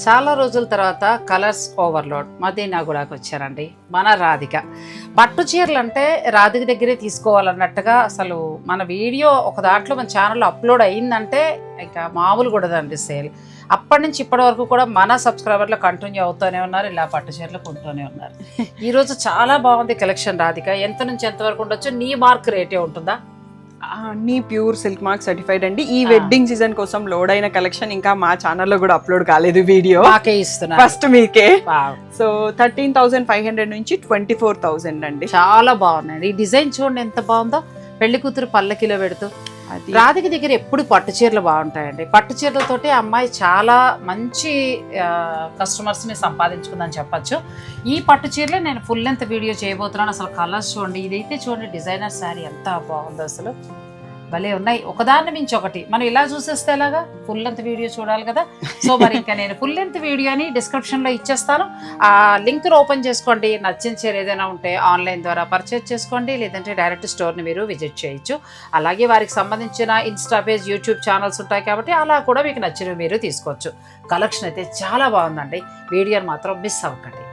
చాలా రోజుల తర్వాత కలర్స్ ఓవర్లోడ్ మదీనాగూడకు వచ్చారండి మన రాధిక. పట్టు చీరలు అంటే రాధిక దగ్గరే తీసుకోవాలన్నట్టుగా అసలు మన వీడియో ఒక దాంట్లో మన ఛానల్లో అప్లోడ్ అయిందంటే ఇంకా మామూలు కూడదండి సేల్. అప్పటి నుంచి ఇప్పటి వరకు కూడా మన సబ్స్క్రైబర్లు కంటిన్యూ అవుతూనే ఉన్నారు, ఇలా పట్టు చీరలు కొంటూనే ఉన్నారు. ఈరోజు చాలా బాగుంది కలెక్షన్ రాధిక. ఎంత నుంచి ఎంతవరకు ఉండొచ్చు? నీ మార్క్ రేటే ఉంటుందా? అన్ని ప్యూర్ సిల్క్ మార్క్ సర్టిఫైడ్ అండి. ఈ వెడ్డింగ్ సీజన్ కోసం లోడ్ అయిన కలెక్షన్ ఇంకా మా ఛానల్లో కూడా అప్లోడ్ కాలేదు వీడియో. మాకే ఇస్తున్నా ఫస్ట్ మీకే. సో 13,500 నుంచి 24,000 అండి. చాలా బాగున్నాయి. ఈ డిజైన్ చూడండి ఎంత బాగుందో, పెళ్లి కూతురు పల్లకిలో పెడుతూ. రాధిక దగ్గర ఎప్పుడు పట్టు చీరలు బాగుంటాయండి. పట్టు చీరలతోటి అమ్మాయి చాలా మంచి కస్టమర్స్ని సంపాదించుకుందని చెప్పచ్చు. ఈ పట్టు చీరలే నేను ఫుల్ లెంత్ వీడియో చేయబోతున్నాను. అసలు కలర్స్ చూడండి, ఇదైతే చూడండి డిజైనర్ శారీ ఎంత బాగుందో, అసలు భలే ఉన్నాయి. ఒకదాన్ని మించి ఒకటి. మనం ఇలా చూసేస్తే ఎలాగా? ఫుల్ లెంత్ వీడియో చూడాలి కదా. సో మరి ఇంకా నేను ఫుల్ లెంత్ వీడియోని డిస్క్రిప్షన్లో ఇచ్చేస్తాను. ఆ లింక్ను ఓపెన్ చేసుకోండి. నచ్చిన చీర ఏదైనా ఉంటే ఆన్లైన్ ద్వారా పర్చేజ్ చేసుకోండి, లేదంటే డైరెక్ట్ స్టోర్ని మీరు విజిట్ చేయొచ్చు. అలాగే వారికి సంబంధించిన ఇన్స్టా పేజ్, యూట్యూబ్ ఛానల్స్ ఉంటాయి కాబట్టి అలా కూడా మీకు నచ్చినవి మీరు తీసుకోవచ్చు. కలెక్షన్ అయితే చాలా బాగుందండి. వీడియోని మాత్రం మిస్ అవ్వకండి.